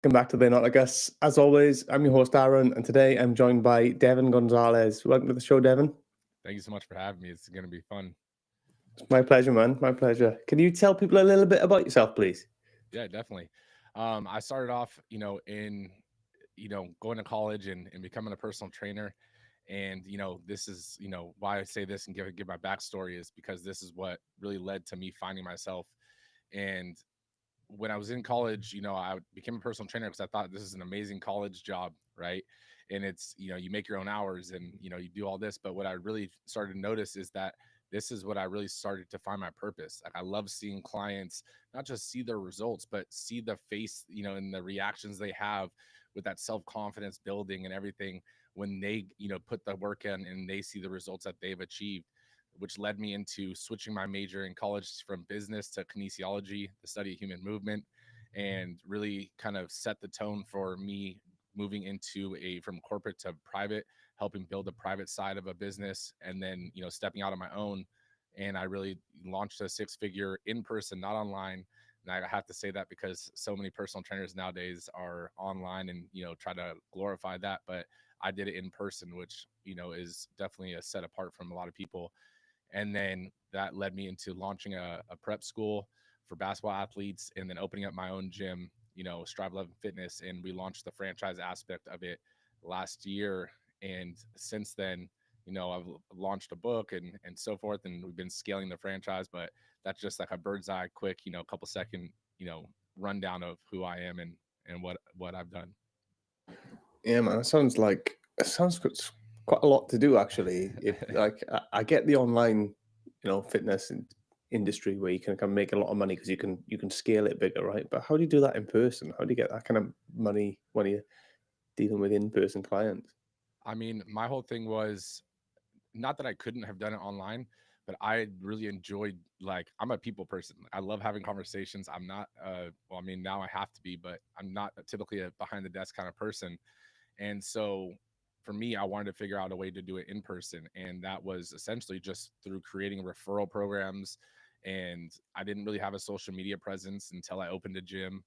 Welcome back to the Not Like Us. As always, I'm your host, Aaron, and today I'm joined by Devan Gonzalez. Welcome to the show, Devan. Thank you so much for having me. It's going to be fun. It's my pleasure, man. My pleasure. Can you tell people a little bit about yourself, please? Yeah, definitely. I started off, going to college and becoming a personal trainer. And, this is, why I say this and give my backstory is because this is what really led to me finding myself. And when I was in college, I became a personal trainer because I thought this is an amazing college job, right? And it's, you make your own hours and, you do all this. But what I really started to notice is that this is what I really started to find my purpose. Like I love seeing clients not just see their results, but see the face, and the reactions they have with that self-confidence building and everything when they, put the work in and they see the results that they've achieved, which led me into switching my major in college from business to kinesiology, the study of human movement, and really kind of set the tone for me moving into a from corporate to private, helping build the private side of a business, and then stepping out on my own. And I really launched a six-figure in person, not online. And I have to say that because so many personal trainers nowadays are online and try to glorify that, but I did it in person, which is definitely a set apart from a lot of people. And then that led me into launching a prep school for basketball athletes and then opening up my own gym, Strive 11 Fitness. And we launched the franchise aspect of it last year. And since then, I've launched a book and so forth, and we've been scaling the franchise. But that's just like a bird's eye, quick, couple second, rundown of who I am and what I've done. Yeah, man. It sounds quite a lot to do, actually. If like I get the online, fitness industry where you can kind of make a lot of money because you can scale it bigger, right? But how do you do that in person? How do you get that kind of money when you're dealing with in-person clients? I mean, my whole thing was not that I couldn't have done it online, but I really enjoyed, like, I'm a people person. I love having conversations. I'm not well, I mean, now I have to be, but I'm not typically a behind the desk kind of person. And so for me, I wanted to figure out a way to do it in person. And that was essentially just through creating referral programs. And I didn't really have a social media presence until I opened a gym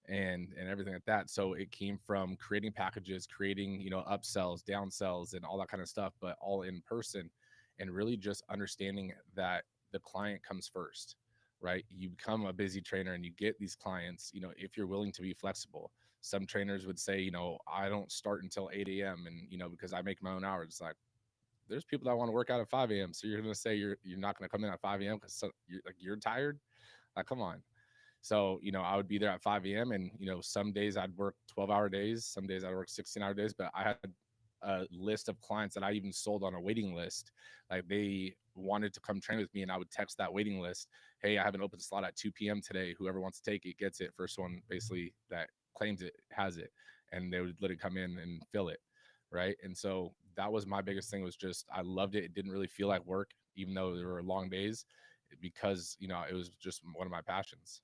and everything like that. So it came from creating packages, creating, upsells, downsells, and all that kind of stuff, but all in person, and really just understanding that the client comes first, right? You become a busy trainer and you get these clients, if you're willing to be flexible. Some trainers would say, I don't start until 8 a.m. and, because I make my own hours. It's like, there's people that want to work out at 5 a.m. So you're going to say you're not going to come in at 5 a.m. because you're tired. Like, come on. So, I would be there at 5 a.m. and, some days I'd work 12-hour days, some days I'd work 16-hour days, but I had a list of clients that I even sold on a waiting list. Like they wanted to come train with me and I would text that waiting list, hey, I have an open slot at 2 p.m. today. Whoever wants to take it gets it. First one basically that claims it has it. And they would literally come in and fill it. Right. And so that was my biggest thing was just I loved it. It didn't really feel like work, even though there were long days because, it was just one of my passions.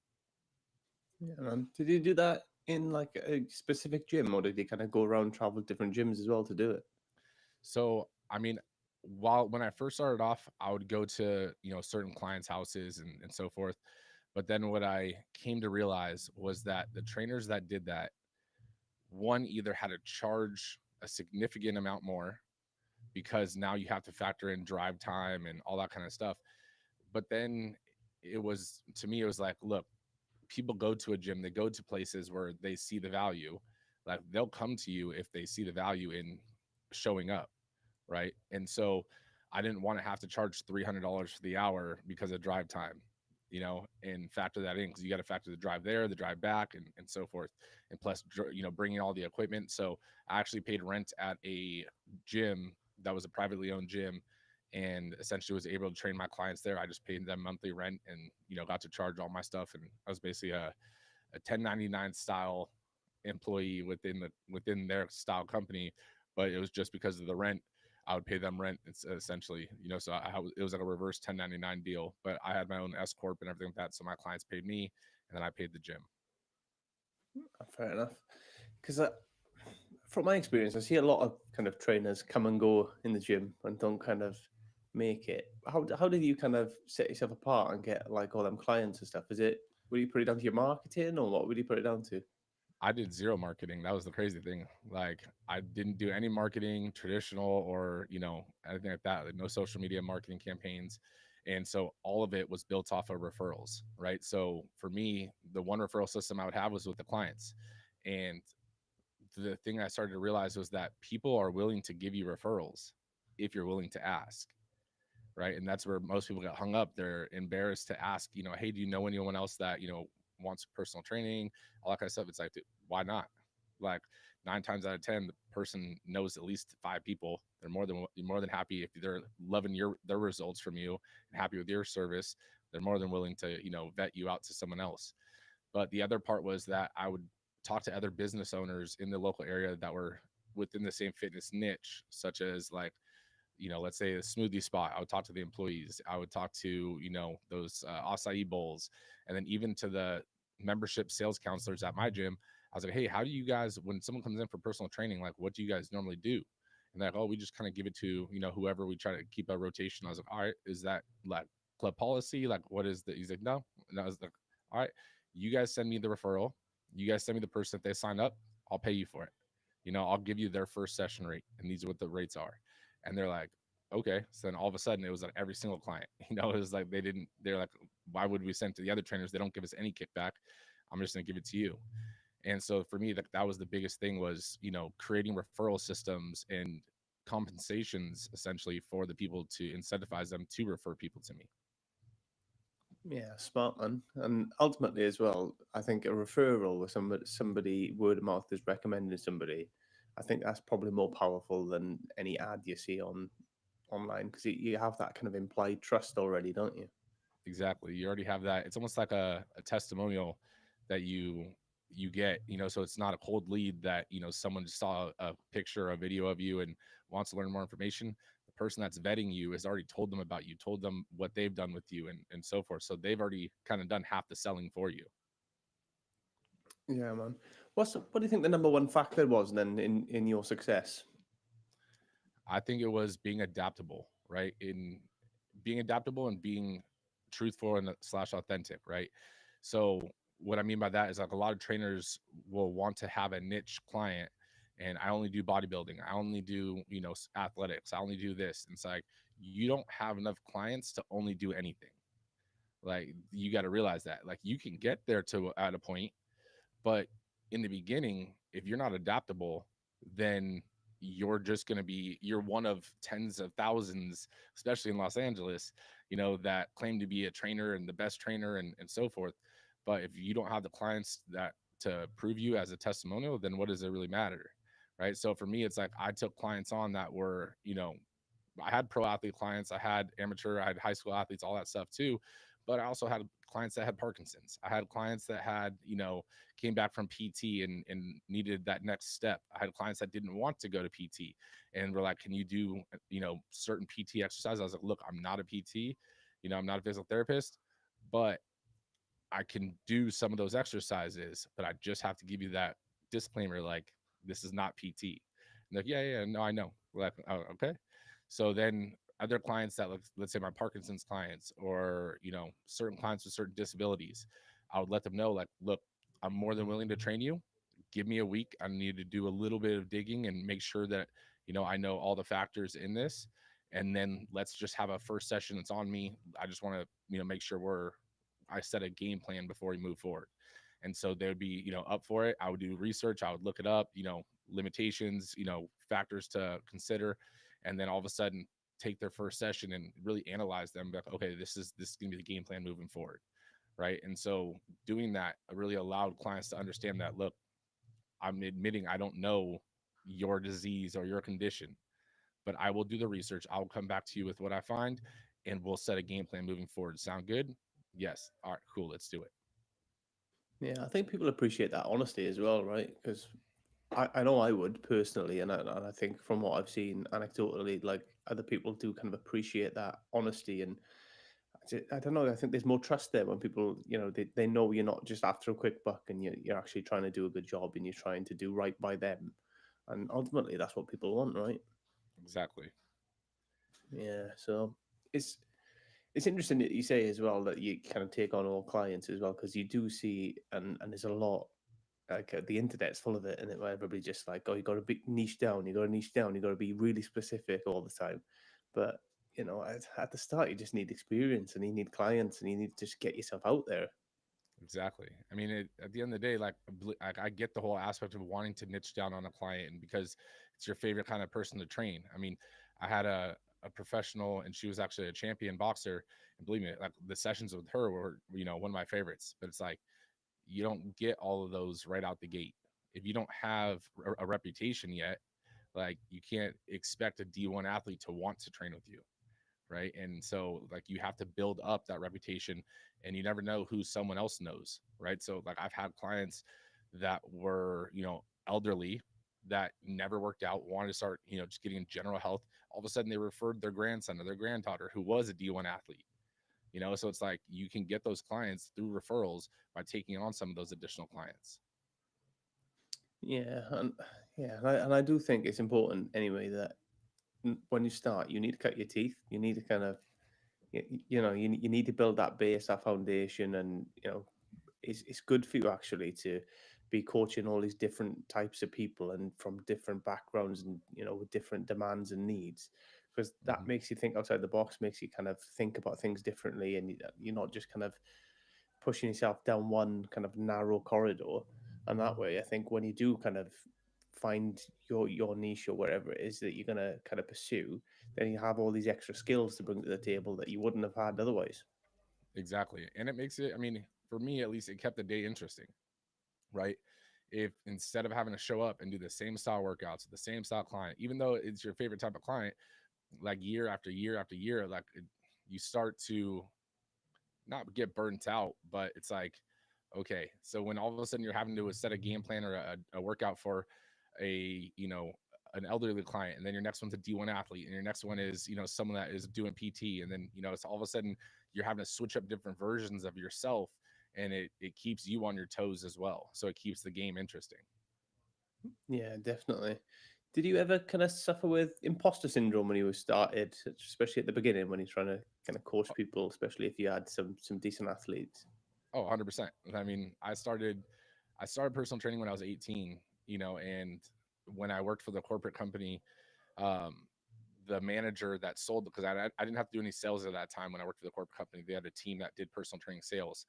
Yeah, man. Did you do that in like a specific gym, or did you kind of go around travel different gyms as well to do it? So, I mean, when I first started off, I would go to, certain clients' houses and so forth. But then what I came to realize was that the trainers that did that, one either had to charge a significant amount more because now you have to factor in drive time and all that kind of stuff. But then it was, to me, it was like, look, people go to a gym, they go to places where they see the value. Like they'll come to you if they see the value in showing up, right? And so I didn't want to have to charge $300 for the hour because of drive time, and factor that in because you got to factor the drive there, the drive back, and so forth, and plus, bringing all the equipment. So I actually paid rent at a gym that was a privately owned gym, and essentially was able to train my clients there. I just paid them monthly rent, and got to charge all my stuff, and I was basically a 1099 style employee within their style company, but it was just because of the rent. I would pay them rent. It's essentially, so it was like a reverse 1099 deal, but I had my own S corp and everything like that. So my clients paid me, and then I paid the gym. Fair enough. Because from my experience, I see a lot of kind of trainers come and go in the gym and don't kind of make it. How did you kind of set yourself apart and get like all them clients and stuff? Would you put it down to your marketing, or what would you put it down to? I did zero marketing. That was the crazy thing. Like I didn't do any marketing, traditional or, anything like that. Like no social media marketing campaigns. And so all of it was built off of referrals, right? So for me, the one referral system I would have was with the clients. And the thing I started to realize was that people are willing to give you referrals if you're willing to ask, right? And that's where most people get hung up. They're embarrassed to ask, hey, do you know anyone else that wants personal training, all that kind of stuff? It's like, dude, why not? Like 9 times out of 10, the person knows at least 5 people. They're more than happy if they're loving their results from you and happy with your service. They're more than willing to vet you out to someone else. But the other part was that I would talk to other business owners in the local area that were within the same fitness niche, such as like let's say a smoothie spot. I would talk to the employees. I would talk to, those acai bowls, and then even to the membership sales counselors at my gym. I was like, hey, how do you guys, when someone comes in for personal training, like, what do you guys normally do? And they're like, oh, we just kind of give it to, whoever we try to keep a rotation. I was like, all right, is that like club policy? Like, what is the, he's like, no. And I was like, all right, you guys send me the referral. You guys send me the person. If they sign up, I'll pay you for it. I'll give you their first session rate. And these are what the rates are. And they're like, okay. So then all of a sudden it was like every single client, it was like they're like, why would we send to the other trainers? They don't give us any kickback. I'm just going to give it to you. And so for me, that was the biggest thing was, creating referral systems and compensations essentially for the people to incentivize them to refer people to me. Yeah, smart man. And ultimately, as well, I think a referral with somebody word of mouth is recommending somebody. I think that's probably more powerful than any ad you see on online because you have that kind of implied trust already, don't you? Exactly. You already have that. It's almost like a testimonial that you get, so it's not a cold lead that, someone just saw a picture, a video of you and wants to learn more information. The person that's vetting you has already told them about you, told them what they've done with you and so forth. So they've already kind of done half the selling for you. Yeah, man. What do you think the number one factor was then in your success? I think it was being adaptable, right? In being adaptable and being truthful and slash authentic, right? So what I mean by that is like a lot of trainers will want to have a niche client, and I only do bodybuilding, I only do athletics, I only do this. And it's like you don't have enough clients to only do anything. Like you got to realize that. Like you can get there to at a point, but in the beginning, if you're not adaptable, then you're one of tens of thousands, especially in Los Angeles, that claim to be a trainer and the best trainer and so forth. But if you don't have the clients that to prove you as a testimonial, then what does it really matter? Right. So for me, it's like I took clients on that were, I had pro athlete clients, I had amateur, I had high school athletes, all that stuff too. But I also had clients that had Parkinson's. I had clients that had, came back from PT and needed that next step. I had clients that didn't want to go to PT and were like, can you do, certain PT exercises? I was like, look, I'm not a PT, I'm not a physical therapist, but I can do some of those exercises, but I just have to give you that disclaimer, like, this is not PT. And like, yeah, no, I know. We're like, oh, okay. So then other clients that, let's say my Parkinson's clients or, certain clients with certain disabilities, I would let them know, like, look, I'm more than willing to train you. Give me a week. I need to do a little bit of digging and make sure that, I know all the factors in this. And then let's just have a first session that's on me. I just want to, make sure I set a game plan before we move forward. And so they would be, up for it. I would do research. I would look it up, limitations, factors to consider. And then all of a sudden take their first session and really analyze them. Like, okay, this is going to be the game plan moving forward. Right. And so doing that really allowed clients to understand that, look, I'm admitting I don't know your disease or your condition, but I will do the research. I'll come back to you with what I find and we'll set a game plan moving forward. Sound good? Yes. All right, cool. Let's do it. Yeah, I think people appreciate that honesty as well, right? Because I know I would personally, and I think from what I've seen anecdotally, like other people do kind of appreciate that honesty. And I don't know, I think there's more trust there when people, they know you're not just after a quick buck and you're actually trying to do a good job and you're trying to do right by them. And ultimately, that's what people want, right? Exactly. Yeah. So it's it's interesting that you say as well that you kind of take on all clients as well because you do see and there's a lot. like the internet's full of it, and where everybody's just like, oh, you got to be niche down, you got to niche down, you got to be really specific all the time. But at the start, you just need experience, and you need clients, and you need to just get yourself out there. Exactly. I mean, at the end of the day, like, I get the whole aspect of wanting to niche down on a client, and because it's your favorite kind of person to train. I mean, I had a professional, and she was actually a champion boxer, and believe me, like the sessions with her were, one of my favorites. But it's like you don't get all of those right out the gate if you don't have a reputation yet. Like you can't expect a D1 athlete to want to train with you, right? And so like you have to build up that reputation, and you never know who someone else knows, right? So like I've had clients that were, elderly, that never worked out, wanted to start, just getting in general health. All of a sudden they referred their grandson or their granddaughter who was a D1 athlete. So it's like you can get those clients through referrals by taking on some of those additional clients. Yeah, and I do think it's important anyway that when you start, you need to cut your teeth. You need to kind of you need to build that base, that foundation, and it's good for you actually to be coaching all these different types of people and from different backgrounds and with different demands and needs, because that Hmm. makes you think outside the box, makes you kind of think about things differently, and you're not just kind of pushing yourself down one kind of narrow corridor. And that way, I think when you do kind of find your niche or whatever it is that you're going to kind of pursue, then you have all these extra skills to bring to the table that you wouldn't have had otherwise. Exactly. And it makes it, I mean, for me at least, it kept the day interesting, right? If instead of having to show up and do the same style workouts, the same style client, even though it's your favorite type of client, like year after year after year, like you start to not get burnt out, but it's like, okay, so when all of a sudden you're having to set a game plan or a workout for a, an elderly client, and then your next one's a D1 athlete, and your next one is, someone that is doing PT, and then, it's all of a sudden you're having to switch up different versions of yourself, and it keeps you on your toes as well. So it keeps the game interesting. Yeah, definitely. Did you ever kind of suffer with imposter syndrome when you were started, especially at the beginning when you're trying to kind of coach people, especially if you had some decent athletes? Oh, 100%. I mean, I started personal training when I was 18, and when I worked for the corporate company, um, the manager that sold, because I didn't have to do any sales at that time when I worked for the corporate company. They had a team that did personal training sales,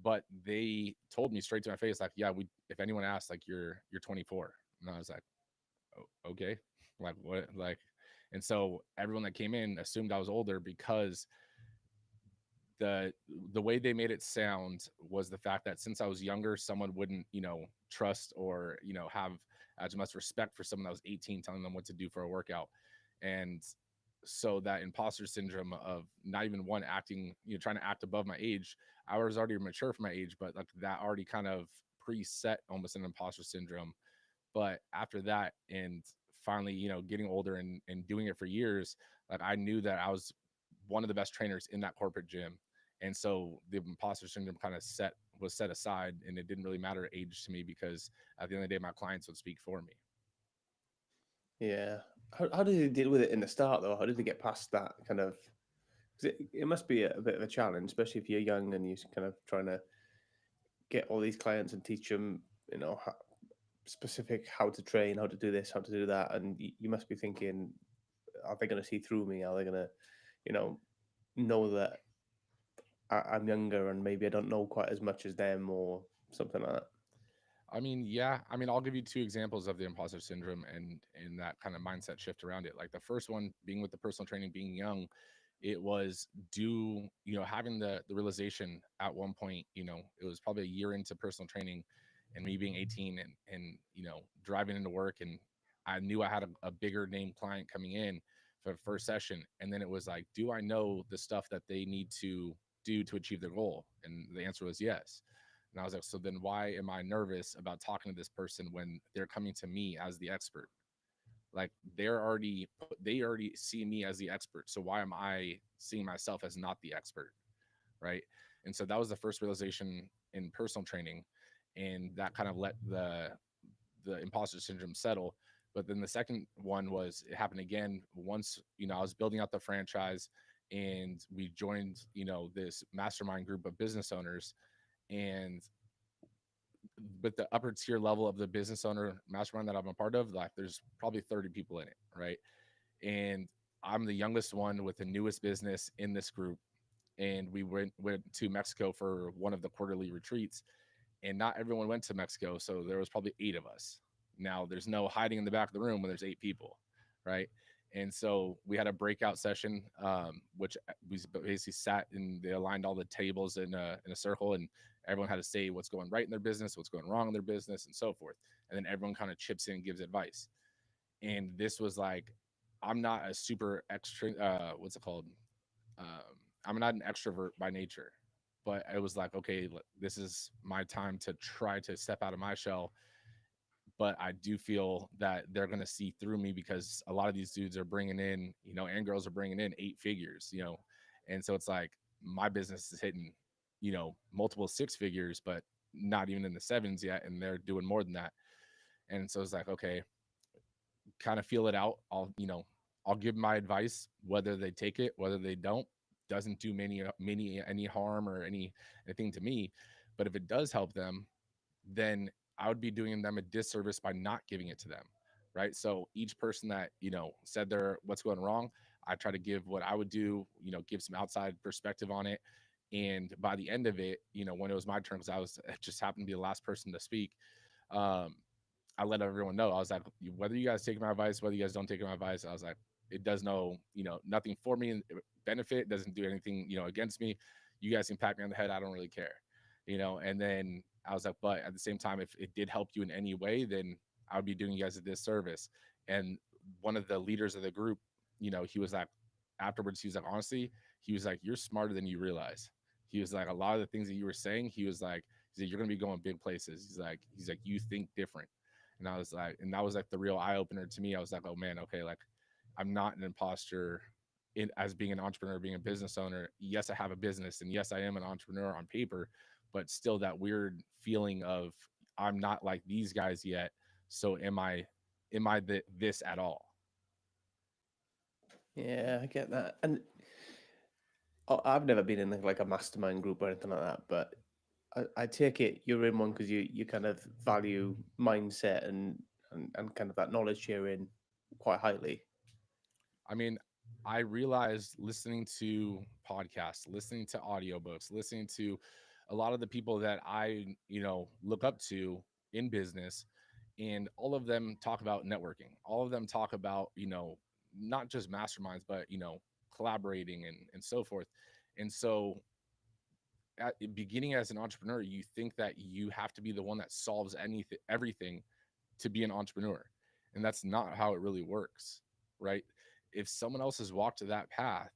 but they told me straight to my face, like, yeah, we, if anyone asks, like, you're 24. And I was like, oh, okay, like what, like, and so everyone that came in assumed I was older because the the way they made it sound was the fact that since I was younger, someone wouldn't, trust or, have as much respect for someone that was 18 telling them what to do for a workout. And so that imposter syndrome of not even one acting, trying to act above my age. I was already mature for my age, but like that already kind of preset almost an imposter syndrome. But after that, and finally, getting older and doing it for years, like I knew that I was one of the best trainers in that corporate gym. And so the imposter syndrome kind of was set aside, and it didn't really matter age to me because at the end of the day, my clients would speak for me. Yeah. How did you deal with it in the start though? How did you get past that kind of? Because it must be a bit of a challenge, especially if you're young and you're kind of trying to get all these clients and teach them, specific how to train, how to do this, how to do that, and you must be thinking, are they going to see through me? Are they going to, you know that I'm younger and maybe I don't know quite as much as them or something like that? I mean, yeah. I mean, I'll give you two examples of the imposter syndrome and that kind of mindset shift around it. Like the first one being with the personal training, being young, it was having the realization at one point, it was probably a year into personal training and me being 18 and driving into work, and I knew I had a bigger name client coming in for the first session. And then it was like, do I know the stuff that they need to do to achieve their goal? And the answer was yes. And I was like, so then why am I nervous about talking to this person when they're coming to me as the expert? Like they already see me as the expert. So why am I seeing myself as not the expert? Right. And so that was the first realization in personal training. And that kind of let the imposter syndrome settle. But then the second one was it happened again once, I was building out the franchise and we joined, this mastermind group of business owners. And with the upper tier level of the business owner mastermind that I'm a part of, like there's probably 30 people in it, right? And I'm the youngest one with the newest business in this group. And we went to Mexico for one of the quarterly retreats, and not everyone went to Mexico, so there was probably 8 of us. Now there's no hiding in the back of the room when there's 8 people, right? And so we had a breakout session, which we basically sat and they aligned all the tables in a circle, and everyone had to say what's going right in their business, what's going wrong in their business, and so forth. And then everyone kind of chips in and gives advice. And this was like, I'm not a super extra, what's it called? I'm not an extrovert by nature, but it was like, okay, this is my time to try to step out of my shell. But I do feel that they're going to see through me because a lot of these dudes are bringing in, and girls are bringing in 8 figures, and so it's like my business is hitting, multiple 6 figures, but not even in the sevens yet, and they're doing more than that. And so it's like, okay, kind of feel it out. I'll give my advice, whether they take it, whether they don't, doesn't do many any harm or anything to me. But if it does help them, then I would be doing them a disservice by not giving it to them. Right. So each person that, said their what's going wrong, I try to give what I would do, give some outside perspective on it. And by the end of it, when it was my turn, because it just happened to be the last person to speak, um, I let everyone know. I was like, whether you guys take my advice, whether you guys don't take my advice, I was like, it does no, nothing for me and benefit, doesn't do anything, against me. You guys can pat me on the head. I don't really care, and then I was like, but at the same time, if it did help you in any way, then I would be doing you guys a disservice. And one of the leaders of the group, he was like, afterwards, he was like, honestly, he was like, you're smarter than you realize. He was like, a lot of the things that you were saying, he said, you're going to be going big places. He's like, you think different. And I was like, and that was like the real eye opener to me. I was like, oh man, okay, like I'm not an imposter as being an entrepreneur, being a business owner. Yes, I have a business, and yes, I am an entrepreneur on paper, but still that weird feeling of I'm not like these guys yet. So am I this at all? Yeah, I get that. And I've never been in like a mastermind group or anything like that, but I take it you're in one because you kind of value mindset and kind of that knowledge sharing quite highly. I mean, I realized listening to podcasts, listening to audiobooks, listening to a lot of the people that I, look up to in business, and all of them talk about networking. All of them talk about, not just masterminds, but, collaborating and so forth. And so at beginning as an entrepreneur, you think that you have to be the one that solves everything to be an entrepreneur. And that's not how it really works, right? If someone else has walked to that path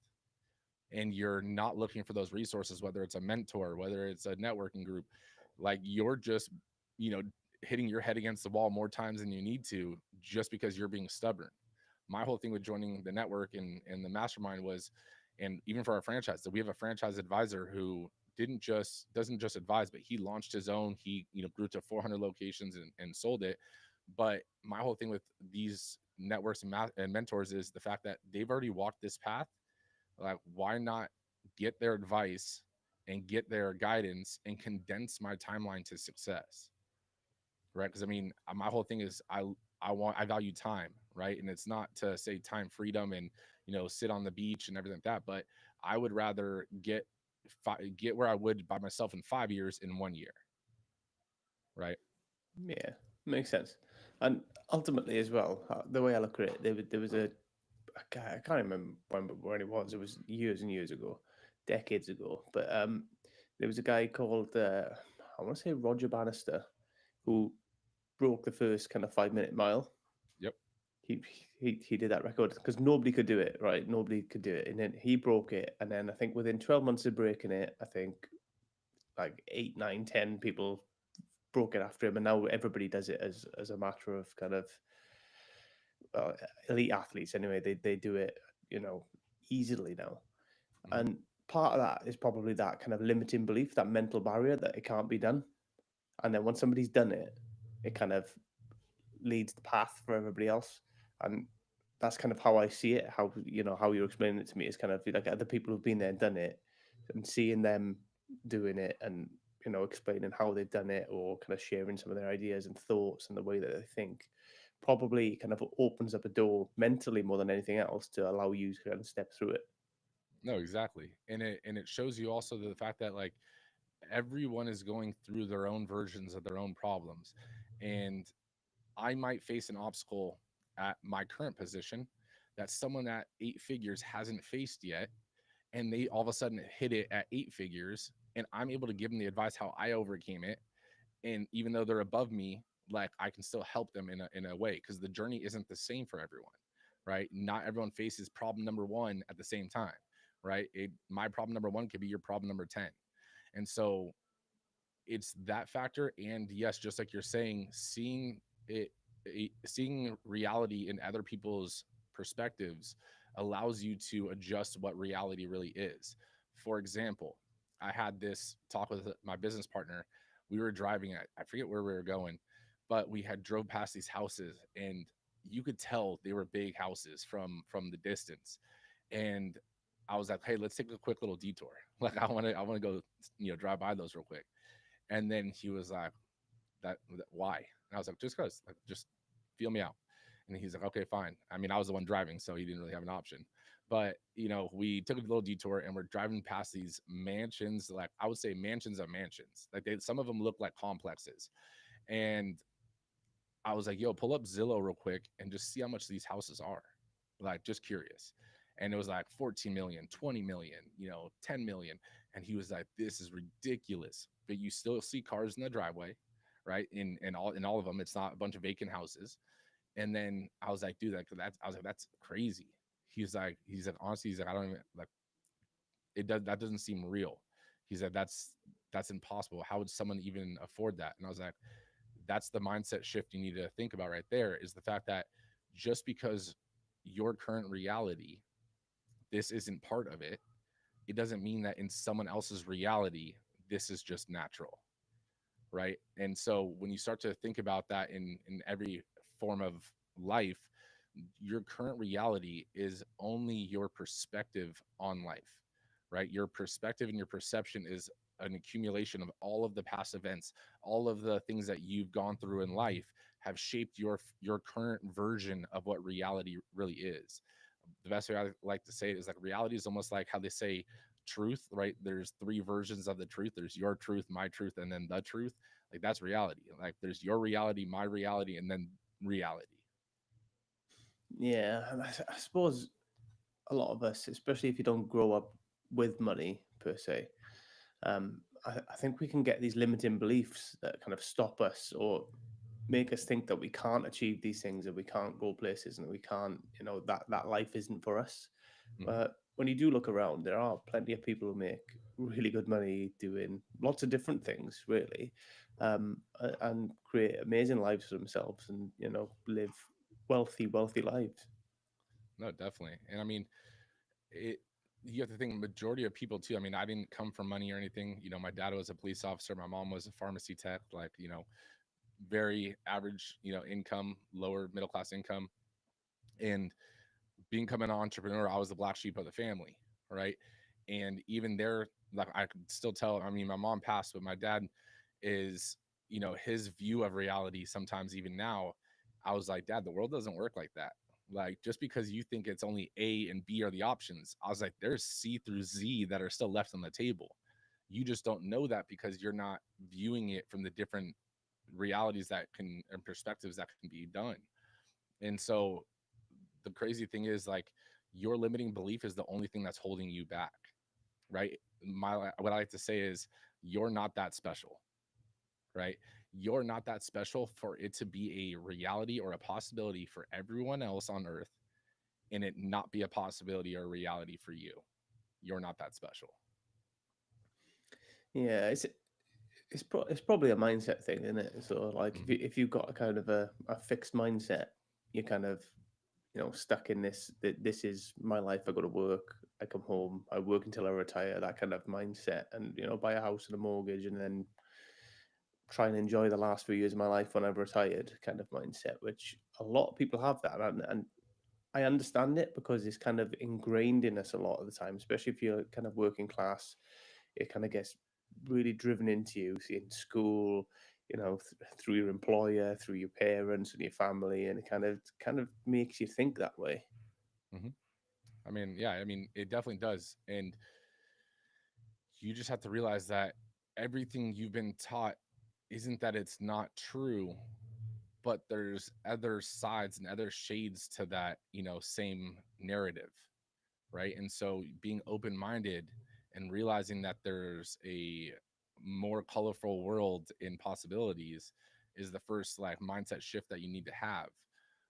and you're not looking for those resources, whether it's a mentor, whether it's a networking group, like you're just, you know, hitting your head against the wall more times than you need to just because you're being stubborn. My whole thing with joining the network and the mastermind was, and even for our franchise, that we have a franchise advisor who doesn't just advise, but he launched his own. He, grew to 400 locations and sold it. But my whole thing with these networks and mentors is the fact that they've already walked this path. Like, why not get their advice and get their guidance and condense my timeline to success? Right? Because I mean, my whole thing is I value time, right? And it's not to say time freedom and, sit on the beach and everything like that, but I would rather get where I would by myself in 5 years in 1 year, right? Yeah, makes sense. And ultimately, as well, the way I look at it, there was a guy, I can't remember when it was. It was years and years ago, decades ago. But there was a guy called I want to say Roger Bannister, who broke the first kind of 5 minute mile. Yep. He he did that record because nobody could do it, right? Nobody could do it, and then he broke it. And then I think within 12 months of breaking it, I think like 8, 9, 10 people broke it after him, and now everybody does it as a matter of kind of uh, elite athletes. Anyway, they do it, you know, easily now. Hmm. And part of that is probably that kind of limiting belief, that mental barrier that it can't be done. And then once somebody's done it, it kind of leads the path for everybody else. And that's kind of how I see it. How how you're explaining it to me is kind of like other people who've been there and done it, and seeing them doing it, and explaining how they've done it or kind of sharing some of their ideas and thoughts and the way that they think, probably kind of opens up a door mentally more than anything else to allow you to kind of step through it. No, exactly. And it shows you also the fact that like everyone is going through their own versions of their own problems. And I might face an obstacle at my current position that someone at 8 figures hasn't faced yet, and they all of a sudden hit it at 8 figures, and I'm able to give them the advice how I overcame it. And even though they're above me, like I can still help them in a way, because the journey isn't the same for everyone, right? Not everyone faces problem number one at the same time, right? My problem number one could be your problem number 10. And so it's that factor. And yes, just like you're saying, it seeing reality in other people's perspectives allows you to adjust what reality really is. For example, I had this talk with my business partner. We were driving, I forget where we were going, but we had drove past these houses, and you could tell they were big houses from the distance. And I was like, hey, let's take a quick little detour. Like I want to go, drive by those real quick. And then he was like, that why? And I was like, just because, like, just feel me out. And he's like, okay, fine. I mean, I was the one driving, so he didn't really have an option. But we took a little detour, and we're driving past these mansions, like I would say mansions of mansions. Like some of them look like complexes. And I was like, yo, pull up Zillow real quick and just see how much these houses are. Like, just curious. And it was like 14 million, 20 million, 10 million. And he was like, this is ridiculous. But you still see cars in the driveway, right? In all of them, it's not a bunch of vacant houses. And then I was like, dude, I was like, that's crazy. He's like, honestly, he's like, I don't even like that doesn't seem real. He said that's impossible. How would someone even afford that? And I was like, that's the mindset shift you need to think about right there, is the fact that just because your current reality, this isn't part of it, it doesn't mean that in someone else's reality, this is just natural, right? And so when you start to think about that in every form of life, your current reality is only your perspective on life, right? Your perspective and your perception is an accumulation of all of the past events, all of the things that you've gone through in life have shaped your current version of what reality really is. The best way I like to say it is like reality is almost like how they say truth, right? There's three versions of the truth. There's your truth, my truth, and then the truth. Like that's reality. Like there's your reality, my reality, and then reality. Yeah, and I suppose a lot of us, especially if you don't grow up with money per se, I think we can get these limiting beliefs that kind of stop us or make us think that we can't achieve these things and we can't go places and we can't, that life isn't for us. Mhm. But when you do look around, there are plenty of people who make really good money doing lots of different things, really, and create amazing lives for themselves and, live wealthy lives. No, definitely. And I mean, it you have to think majority of people too. I mean, I didn't come from money or anything. My dad was a police officer, my mom was a pharmacy tech, like, very average, income, lower middle class income. And becoming an entrepreneur, I was the black sheep of the family, right? And even there, like I could still tell. I mean, my mom passed, but my dad is, his view of reality. Sometimes even now, I was like, Dad, the world doesn't work like that. Like just because you think it's only A and B are the options, I was like, there's C through Z that are still left on the table. You just don't know that because you're not viewing it from the different realities that can and perspectives that can be done. And so the crazy thing is like your limiting belief is the only thing that's holding you back, right? What I like to say is you're not that special, right? You're not that special for it to be a reality or a possibility for everyone else on earth and it not be a possibility or a reality for you. You're not that special. Yeah, it's probably a mindset thing, isn't it? So like Mhm. if you've got a kind of a fixed mindset, you're kind of stuck in this that this is my life. I go to work, I come home, I work until I retire. That kind of mindset, and buy a house and a mortgage, and then try and enjoy the last few years of my life when I've retired. Kind of mindset, which a lot of people have that, and I understand it because it's kind of ingrained in us a lot of the time, especially if you're kind of working class. It kind of gets really driven into you in school, through your employer, through your parents and your family, and it kind of makes you think that way. Hmm. I mean, yeah, I mean, it definitely does. And you just have to realize that everything you've been taught isn't that it's not true, but there's other sides and other shades to that, same narrative, right? And so being open minded and realizing that there's a more colorful world in possibilities is the first like mindset shift that you need to have,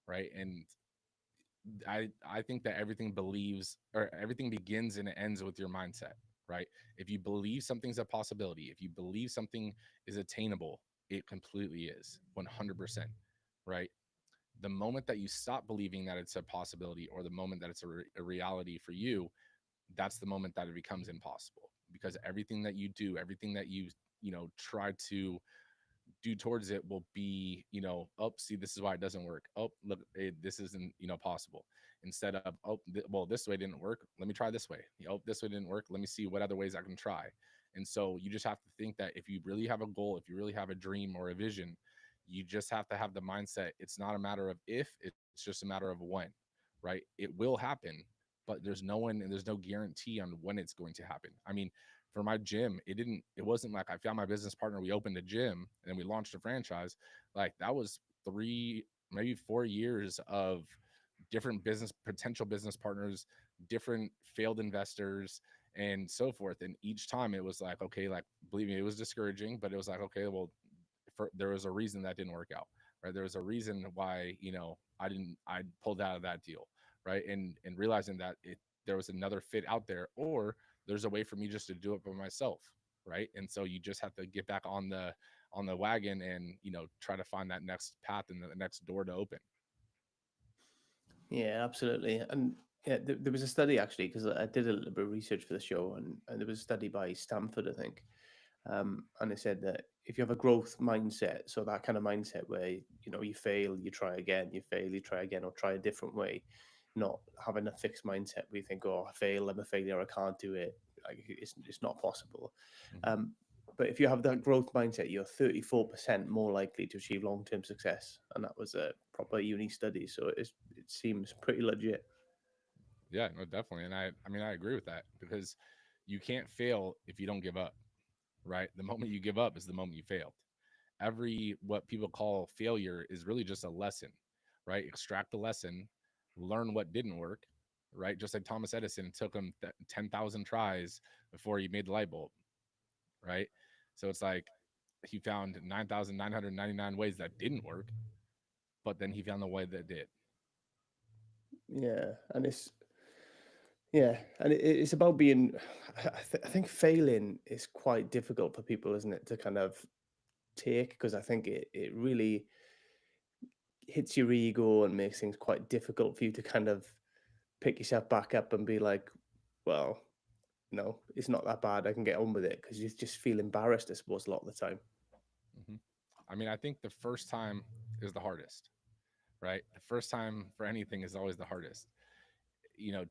right? And I think that everything believes or everything begins and ends with your mindset, right? If you believe something's a possibility, if you believe something is attainable, it completely is 100%, right? The moment that you stop believing that it's a possibility or the moment that it's a reality for you, that's the moment that it becomes impossible, because everything that you do, everything that try to do towards it will be, oh, see, this is why it doesn't work. Oh, look, this isn't, possible. Instead of, oh, well, this way didn't work. Let me try this way. Oh, this way didn't work. Let me see what other ways I can try. And so you just have to think that if you really have a goal, if you really have a dream or a vision, you just have to have the mindset. It's not a matter of if, it's just a matter of when, right? It will happen, but there's no one and there's no guarantee on when it's going to happen. I mean, for my gym, it wasn't like I found my business partner, we opened a gym and then we launched a franchise. Like that was 3, maybe 4 years of different potential business partners, different failed investors, and so forth. And each time it was like, okay, like believe me, it was discouraging, but it was like, okay, well, there was a reason that didn't work out, right? There was a reason why, I pulled out of that deal, right? And realizing that there was another fit out there, or there's a way for me just to do it by myself, right? And so you just have to get back on the wagon and try to find that next path and the next door to open. Yeah, absolutely. And yeah, there was a study actually, because I did a little bit of research for the show, and there was a study by Stanford, I think. And it said that if you have a growth mindset, so that kind of mindset where you fail, you try again, you fail, you try again, or try a different way, not having a fixed mindset where you think, oh, I fail, I'm a failure, I can't do it, like it's not possible. Mhm. Um, but if you have that growth mindset, you're 34% more likely to achieve long term success, and that was a proper uni study, so it seems pretty legit. Yeah, no, definitely. And I mean, I agree with that, because you can't fail if you don't give up, right? The moment you give up is the moment you failed. Every what people call failure is really just a lesson, right? Extract the lesson, learn what didn't work, right? Just like Thomas Edison, it took him 10,000 tries before he made the light bulb, right? So it's like he found 9,999 ways that didn't work, but then he found the way that did. Yeah, and it's about being. I think failing is quite difficult for people, isn't it, to kind of take, because I think it really hits your ego and makes things quite difficult for you to kind of pick yourself back up and be like, well, no, it's not that bad. I can get on with it, because you just feel embarrassed, I suppose, a lot of the time. Hmm. I mean, I think the first time is the hardest, right? The first time for anything is always the hardest.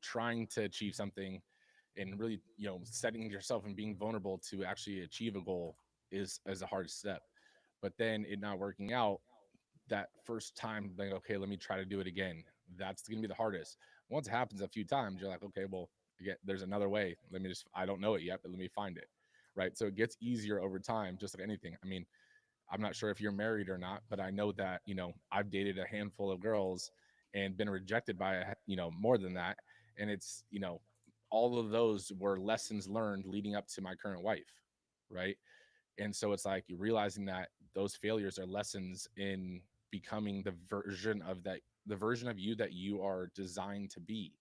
Trying to achieve something and really, setting yourself and being vulnerable to actually achieve a goal is a hard step. But then it not working out, that first time, like, okay, let me try to do it again. That's gonna be the hardest. Once it happens a few times, you're like, okay, well, again, there's another way. I don't know it yet, but let me find it. Right. So it gets easier over time, just like anything. I mean, I'm not sure if you're married or not, but I know that, I've dated a handful of girls and been rejected by, more than that. And it's, all of those were lessons learned leading up to my current wife. Right. And so it's like you're realizing that those failures are lessons in becoming the version of you that you are designed to be.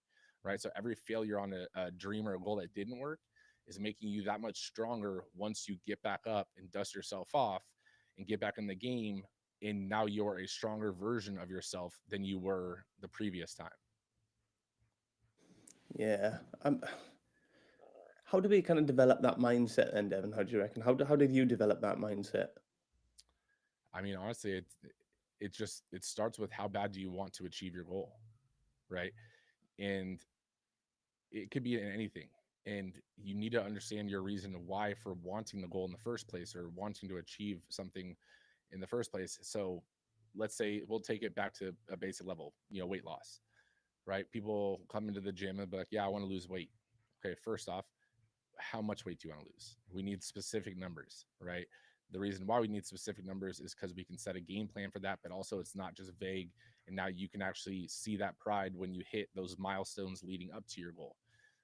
Right. So every failure on a dream or a goal that didn't work is making you that much stronger once you get back up and dust yourself off and get back in the game. And now you're a stronger version of yourself than you were the previous time. Yeah. How do we kind of develop that mindset then, Devin? How do you reckon? How did you develop that mindset? I mean, honestly, it starts with how bad do you want to achieve your goal, right? And it could be in anything. And you need to understand your reason why for wanting the goal in the first place, or wanting to achieve something in the first place. So let's say we'll take it back to a basic level, weight loss, right? People come into the gym and be like, yeah, I want to lose weight. Okay, first off, how much weight do you want to lose? We need specific numbers, right? The reason why we need specific numbers is because we can set a game plan for that, but also it's not just vague. And now you can actually see that pride when you hit those milestones leading up to your goal.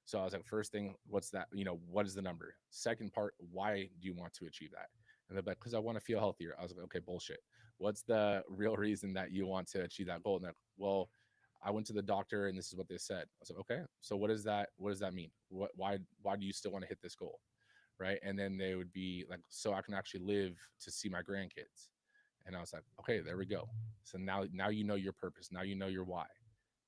So I was like, first thing, what's that? What is the number? Second part, why do you want to achieve that? And they're like, because I want to feel healthier. I was like, okay, bullshit. What's the real reason that you want to achieve that goal? And they're like, well, I went to the doctor and this is what they said. I was like, okay, so what does that mean? Why do you still want to hit this goal? Right. And then they would be like, so I can actually live to see my grandkids. And I was like, okay, there we go. So now you know your purpose. Now you know your why.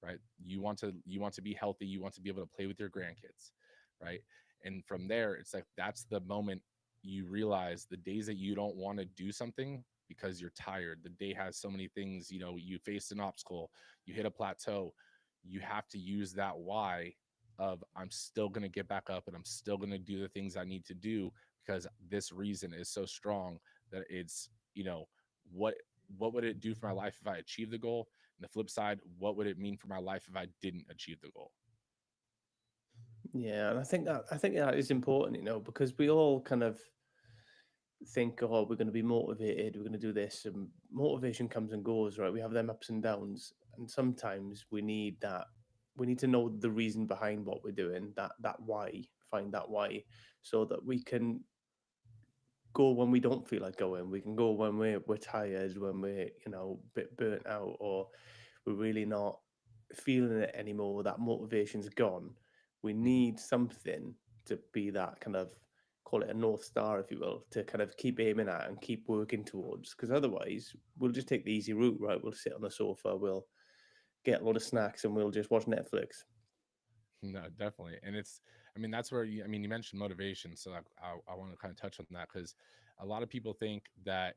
Right. You want to be healthy. You want to be able to play with your grandkids. Right. And from there, it's like that's the moment you realize the days that you don't want to do something because you're tired. The day has so many things, you faced an obstacle, you hit a plateau. You have to use that why of I'm still going to get back up and I'm still going to do the things I need to do because this reason is so strong that it's, what what would it do for my life if I achieved the goal? And the flip side, what would it mean for my life if I didn't achieve the goal? Yeah, and I think that is important, because we all kind of think, oh, we're going to be motivated, we're going to do this, and motivation comes and goes, right? We have them ups and downs, and sometimes we need that. We need to know the reason behind what we're doing, that why, find that why, so that we can go when we don't feel like going. We can go when we're tired, when we're a bit burnt out, or we're really not feeling it anymore. That motivation's gone. We Mhm. need something to be that kind of, call it a north star, if you will, to kind of keep aiming at and keep working towards. Because otherwise, we'll just take the easy route, right? We'll sit on the sofa, we'll get a lot of snacks, and we'll just watch Netflix. No, definitely. And I mean, that's where you mentioned motivation. So I want to kind of touch on that because a lot of people think that,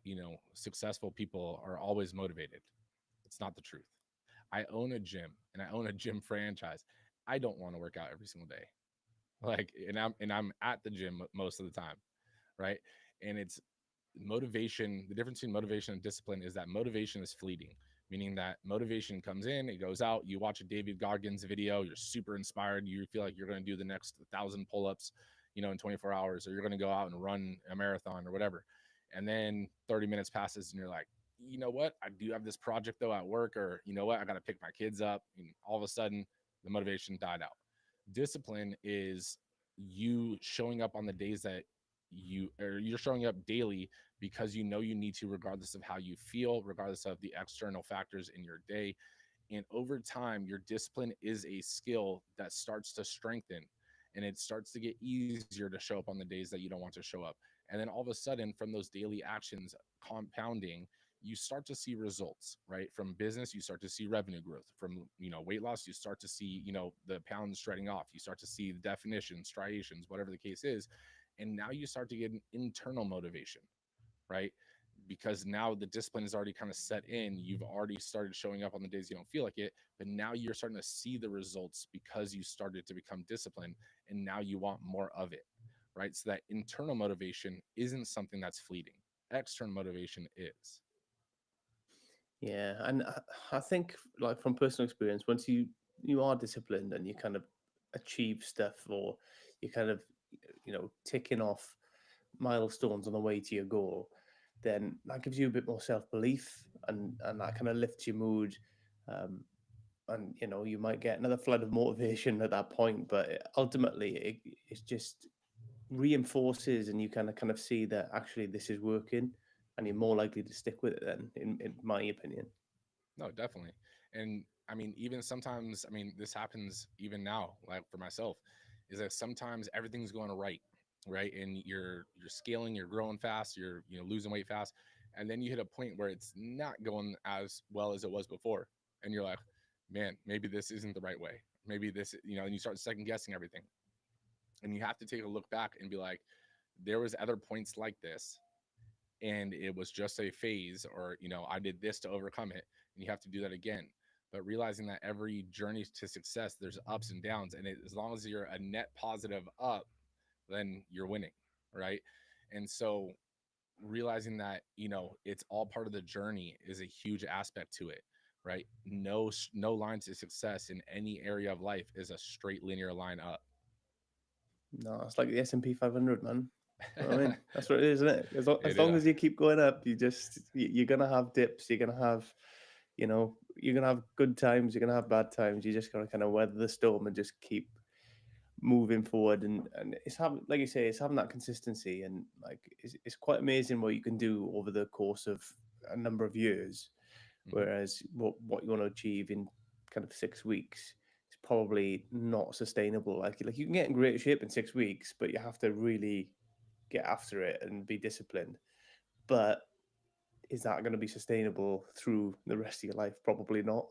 successful people are always motivated. It's not the truth. I own a gym and I own a gym franchise. I don't want to work out every single day. Like, and I'm at the gym most of the time, right? And it's motivation. The difference between motivation and discipline is that motivation is fleeting, meaning that motivation comes in, it goes out. You watch a David Goggins video, you're super inspired, you feel like you're going to do the next 1,000 pull-ups, in 24 hours, or you're going to go out and run a marathon or whatever. And then 30 minutes passes and you're like, you know what, I do have this project though at work, or you know what, I got to pick my kids up, and all of a sudden the motivation died out. Discipline is you showing up on the days that you're showing up daily because you know you need to, regardless of how you feel, regardless of the external factors in your day. And over time, your discipline is a skill that starts to strengthen, and it starts to get easier to show up on the days that you don't want to show up. And then all of a sudden, from those daily actions compounding, you start to see results, right? From business, you start to see revenue growth. From, weight loss, you start to see, the pounds shredding off. You start to see the definitions, striations, whatever the case is. And now you start to get an internal motivation, right? Because now the discipline is already kind of set in. You've already started showing up on the days you don't feel like it, but now you're starting to see the results because you started to become disciplined, and now you want more of it, right? So that internal motivation isn't something that's fleeting. External motivation is. Yeah, and I think, like, from personal experience, once you are disciplined and you kind of achieve stuff, or you kind of ticking off milestones on the way to your goal, then that gives you a bit more self belief, and that kind of lifts your mood. Um, and you might get another flood of motivation at that point, but ultimately it just reinforces, and you kind of see that actually this is working, and you're more likely to stick with it then, in my opinion. No, definitely. And I mean, even sometimes, this happens even now, like for myself, is that sometimes everything's going right, right? And you're scaling, you're growing fast, you're losing weight fast, and then you hit a point where it's not going as well as it was before, and you're like, man, maybe this isn't the right way. Maybe this, and you start second guessing everything, and you have to take a look back and be like, there was other points like this, and it was just a phase, or I did this to overcome it, and you have to do that again. but realizing that every journey to success, there's ups and downs, and as long as you're a net positive up, then you're winning, right? And so realizing that, it's all part of the journey is a huge aspect to it, right? No line to success in any area of life is a straight linear line up. No, it's like the S&P 500, man. You know what I mean, that's what it is, isn't it? As It long is. as you keep going up, you're gonna have dips. You're gonna have, you're gonna have good times. You're gonna have bad times. You just gotta kind of weather the storm and just keep moving forward. And it's having, like you say, it's having that consistency. And like it's quite amazing what you can do over the course of a number of years. Hmm. Whereas what you want to achieve in kind of 6 weeks is probably not sustainable. Like you can get in great shape in 6 weeks, but you have to really get after it and be disciplined. But is that going to be sustainable through the rest of your life? Probably not.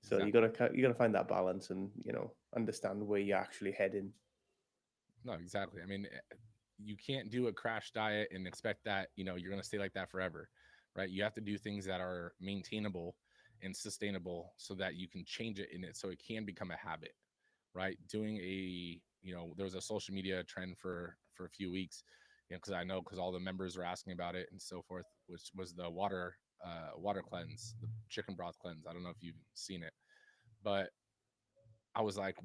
So Exactly. you gotta find that balance and understand where you're actually heading. No, exactly. I mean, you can't do a crash diet and expect that, you're going to stay like that forever, right? You have to do things that are maintainable and sustainable so that you can change it in it so it can become a habit, right? Doing there was a social media trend for a few weeks, because I know, because all the members were asking about it and so forth, which was the water cleanse, the chicken broth cleanse. I don't know if you've seen it, but I was like,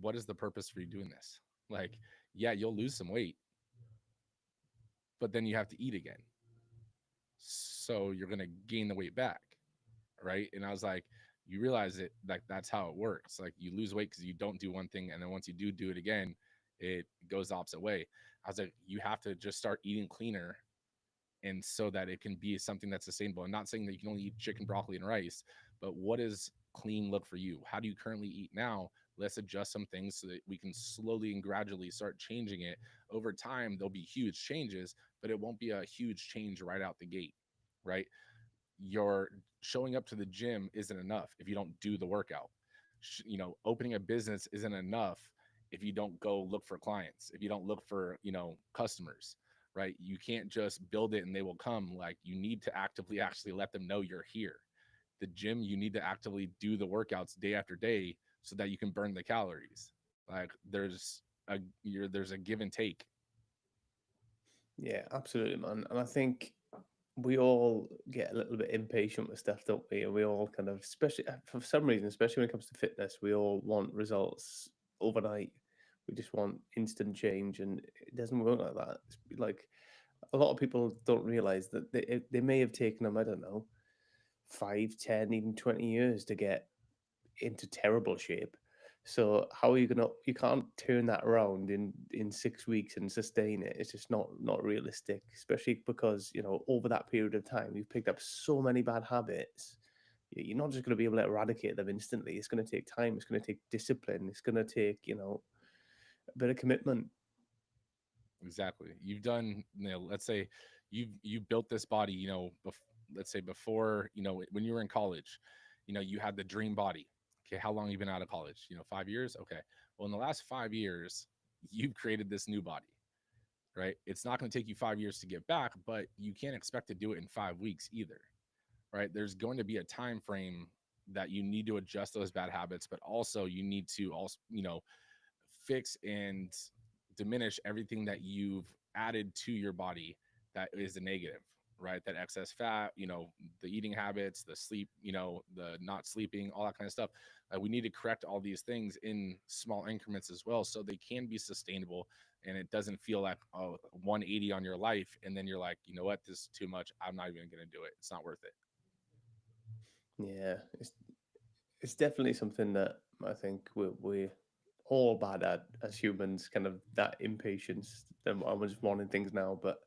what is the purpose for you doing this? Like, yeah, you'll lose some weight, but then you have to eat again. So you're going to gain the weight back. Right. And I was like, you realize it, like, that's how it works. Like, you lose weight because you don't do one thing. And then once you do it again, it goes the opposite way. I was like, you have to just start eating cleaner, and so that it can be something that's sustainable. I'm not saying that you can only eat chicken, broccoli, and rice, but what does clean look for you? How do you currently eat now? Let's adjust some things so that we can slowly and gradually start changing it. Over time, there'll be huge changes, but it won't be a huge change right out the gate, right? Your showing up to the gym isn't enough if you don't do the workout. Opening a business isn't enough if you don't go look for clients, if you don't look for, customers, right? You can't just build it and they will come. Like, you need to actively actually let them know you're here. The gym, you need to actively do the workouts day after day so that you can burn the calories. Like, there's a give and take. Yeah, absolutely, man. And I think we all get a little bit impatient with stuff, don't we? And we all kind of, especially for some reason, especially when it comes to fitness, we all want results overnight. We just want instant change, and it doesn't work like that. It's like a lot of people don't realize that they may have taken them, I don't know, 5, 10, even 20 years to get into terrible shape. So how are you gonna? You can't turn that around in 6 weeks and sustain it. It's just not realistic, especially because over that period of time you've picked up so many bad habits. You're not just going to be able to eradicate them instantly. It's going to take time. It's going to take discipline. It's going to take a bit of commitment. Exactly. You've done, let's say you built this body, let's say before, when you were in college, you had the dream body. Okay, how long you been out of college? 5 years. Okay. Well, in the last 5 years, you've created this new body, right? It's not going to take you 5 years to get back, but you can't expect to do it in 5 weeks either, right? There's going to be a time frame that you need to adjust those bad habits, but also you need to also, fix and diminish everything that you've added to your body that is a negative, right? That excess fat, the eating habits, the sleep, the not sleeping, all that kind of stuff. We need to correct all these things in small increments as well, so they can be sustainable, and it doesn't feel like 180 on your life, and then you're like, you know what, this is too much. I'm not even going to do it. It's not worth it. Yeah, it's definitely something that I think we're all bad at as humans, kind of that impatience. Then I was wanting things now, but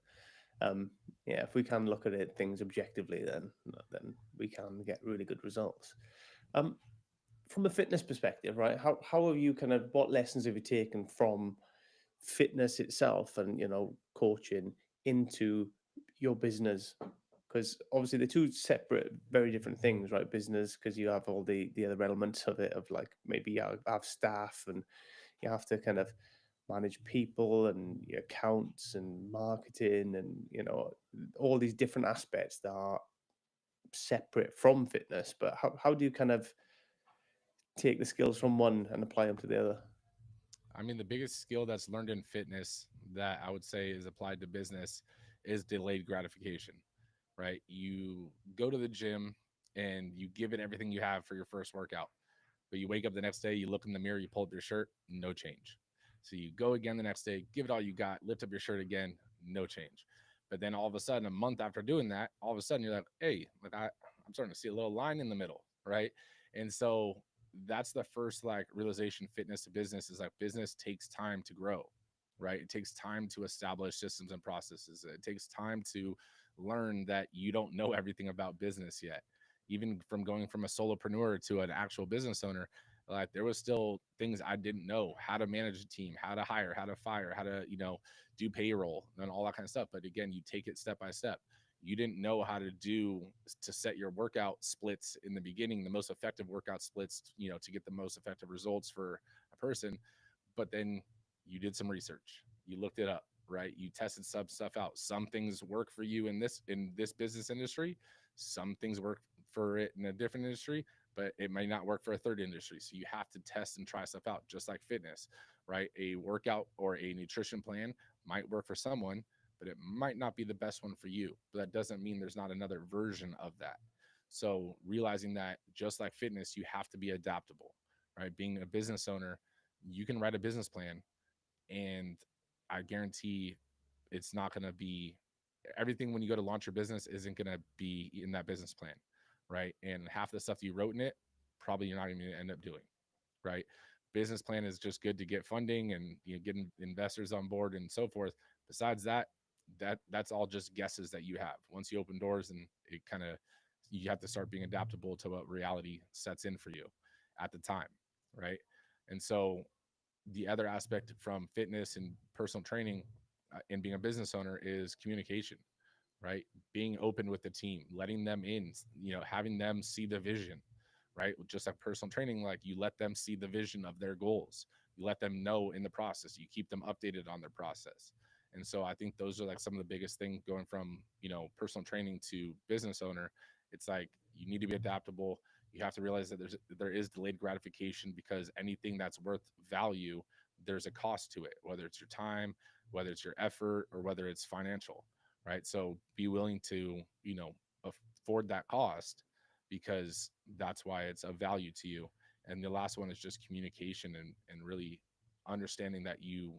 um, yeah, if we can look at it things objectively, then we can get really good results. Um, from a fitness perspective, right? How have you kind of what lessons have you taken from fitness itself and coaching into your business? Because obviously they're two separate, very different things, right? Business, because you have all the other elements of it, of like maybe you have staff and you have to kind of manage people and your accounts and marketing and all these different aspects that are separate from fitness, but how do you kind of take the skills from one and apply them to the other? I mean, the biggest skill that's learned in fitness that I would say is applied to business is delayed gratification, right? You go to the gym and you give it everything you have for your first workout, but you wake up the next day, you look in the mirror, you pull up your shirt, no change. So you go again the next day, give it all you got, lift up your shirt again, no change. But then all of a sudden, a month after doing that, all of a sudden you're like, hey, like I'm starting to see a little line in the middle, right? And so that's the first like realization fitness to business is like business takes time to grow, right? It takes time to establish systems and processes. It takes time to learn that you don't know everything about business yet. Even from going from a solopreneur to an actual business owner, like there was still things I didn't know: how to manage a team, how to hire, how to fire, how to do payroll and all that kind of stuff. But again, you take it step by step. You didn't know how to set your workout splits in the beginning, the most effective workout splits, to get the most effective results for a person. But then you did some research, you looked it up, right? You tested some stuff out. Some things work for you in this business industry, some things work for it in a different industry, but it may not work for a third industry. So you have to test and try stuff out, just like fitness, right? A workout or a nutrition plan might work for someone, but it might not be the best one for you. But that doesn't mean there's not another version of that. So realizing that just like fitness, you have to be adaptable, right? Being a business owner, you can write a business plan, and I guarantee it's not going to be everything. When you go to launch your business isn't going to be in that business plan, right? And half the stuff you wrote in it, probably you're not even going to end up doing, right? Business plan is just good to get funding and getting investors on board and so forth. Besides that, that's all just guesses that you have. Once you open doors, and it kind of, you have to start being adaptable to what reality sets in for you at the time, right? And so the other aspect from fitness and personal training, and being a business owner, is communication, right? Being open with the team, letting them in, having them see the vision, right? Just like personal training, like you let them see the vision of their goals. You let them know in the process. You keep them updated on their process. And so I think those are like some of the biggest things going from, personal training to business owner. It's like you need to be adaptable. You have to realize that there is delayed gratification, because anything that's worth value, there's a cost to it, whether it's your time, whether it's your effort, or whether it's financial, right? So be willing to, afford that cost, because that's why it's of value to you. And the last one is just communication, and really understanding that you,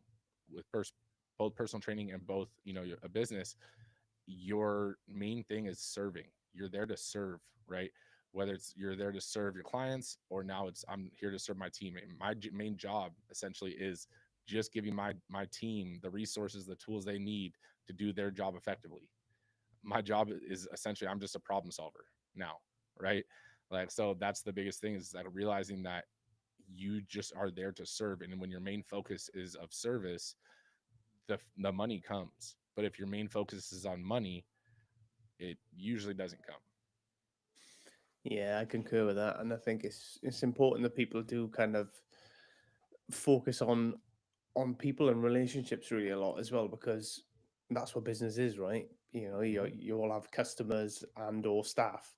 with both personal training and both, a business, your main thing is serving. You're there to serve, right? Whether it's you're there to serve your clients, or now it's I'm here to serve my team. And my main job essentially is just giving my team the resources, the tools they need to do their job effectively. My job is essentially, I'm just a problem solver now, right? Like, so that's the biggest thing, is that realizing that you just are there to serve. And when your main focus is of service, the money comes. But if your main focus is on money, it usually doesn't come. Yeah, I concur with that, and I think it's important that people do kind of focus on people and relationships really a lot as well, because that's what business is, right? Hmm. You all have customers and or staff,